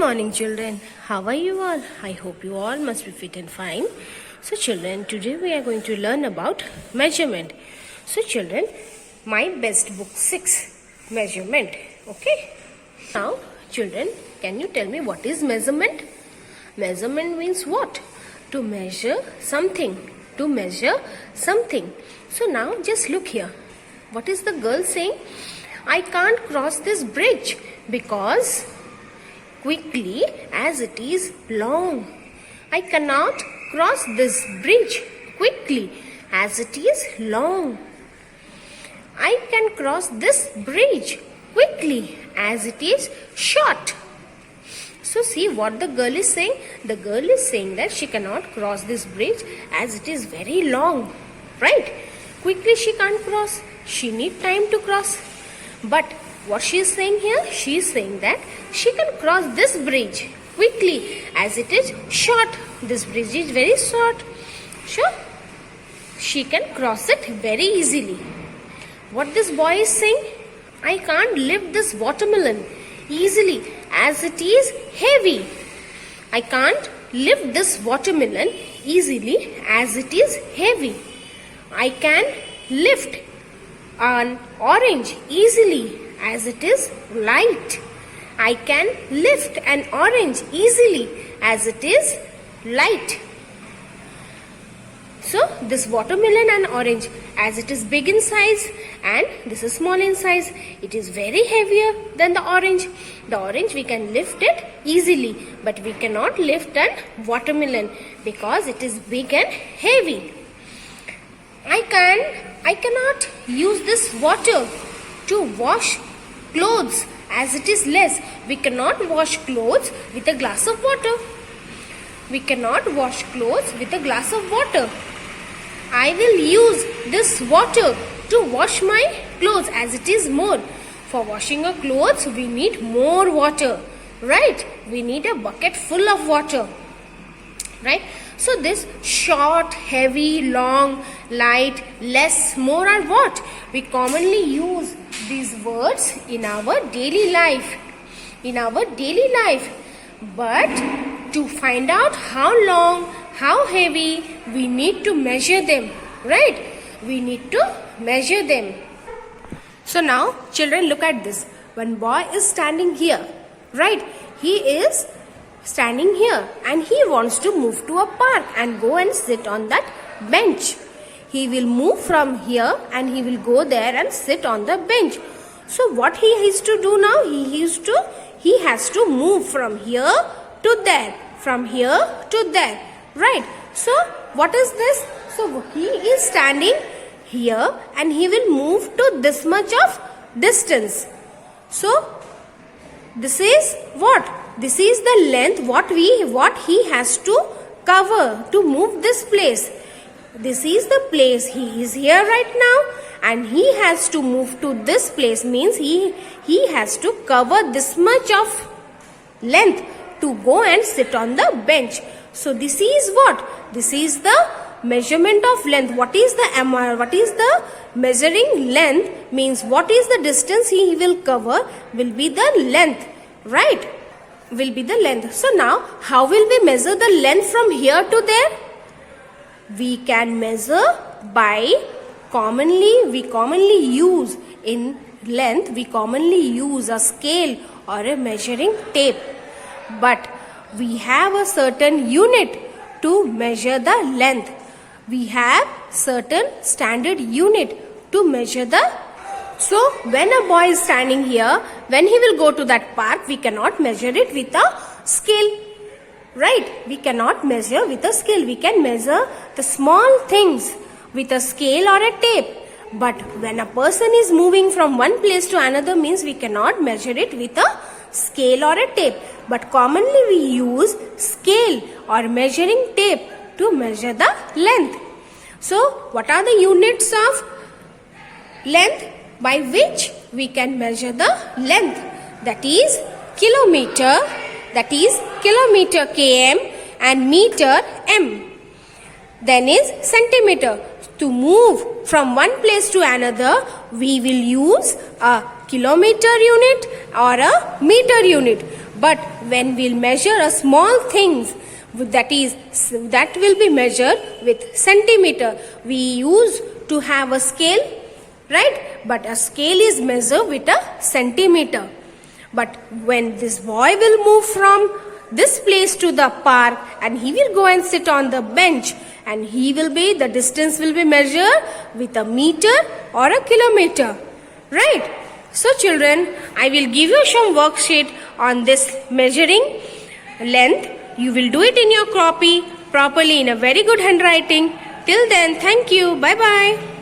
morning, children. How are you all? I hope you all must be fit and fine. So children, today we are going to learn about measurement. So children, my best book 6, measurement. Okay. Now children, can you tell me what is measurement? Measurement means what? To measure something. To measure something. So now just look here. What is the girl saying? I can't cross this bridge because quickly as it is long. I cannot cross this bridge quickly as it is long. I can cross this bridge quickly as it is short. So see what the girl is saying. The girl is saying that she cannot cross this bridge as it is very long. Right? Quickly she can't cross. She need time to cross. But what she is saying here? She is saying that she can cross this bridge quickly as it is short. This bridge is very short. Sure? She can cross it very easily. What this boy is saying? I can't lift this watermelon easily as it is heavy. I can't lift this watermelon easily as it is heavy. I can lift an orange easily as it is light. I can lift an orange easily as it is light. So this watermelon and orange, as it is big in size and this is small in size, it is very heavier than the orange. The orange we can lift it easily, but we cannot lift an watermelon because it is big and heavy. I cannot use this water to wash clothes as it is less. We cannot wash clothes with a glass of water. We cannot wash clothes with a glass of water. I will use this water to wash my clothes as it is more. For washing our clothes, we need more water. Right? We need a bucket full of water. Right? So this short, heavy, long, light, less, more are what? We commonly use these words in our daily life. In our daily life. But to find out how long, how heavy, we need to measure them. Right? We need to measure them. So now children, look at this. One boy is standing here. Right? He is standing here and he wants to move to a park and go and sit on that bench. He will move from here and he will go there and sit on the bench. So what he has to do now? He has to move from here to there. From here to there. Right? So what is this? So he is standing here and he will move to this much of distance. So this is what? This is the length what he has to cover to move this place. This is the place. He is here right now and he has to move to this place, means he has to cover this much of length to go and sit on the bench. So this is what? This is the measurement of length. What is the measuring length? Means what is the distance he will cover will be the length. Right? Will be the length. So now how will we measure the length from here to there? We can measure by we commonly use in length, we commonly use a scale or a measuring tape. But we have a certain unit to measure the length. We have certain standard unit to measure the. So when a boy is standing here, when he will go to that park, we cannot measure it with a scale. Right? We cannot measure with a scale. We can measure the small things with a scale or a tape. But when a person is moving from one place to another, means we cannot measure it with a scale or a tape. But commonly we use scale or measuring tape to measure the length. So what are the units of length by which we can measure the length? That is kilometer, km, and meter m. Then is centimeter. To move from one place to another, we will use a kilometer unit or a meter unit. But when we'll measure a small things, that will be measured with centimeter. We use to have a scale, right? But a scale is measured with a centimeter. But when this boy will move from this place to the park and he will go and sit on the bench, and the distance will be measured with a meter or a kilometer, right? So children, I will give you some worksheet on this measuring length. You will do it in your copy properly in a very good handwriting. Till then, thank you. Bye bye.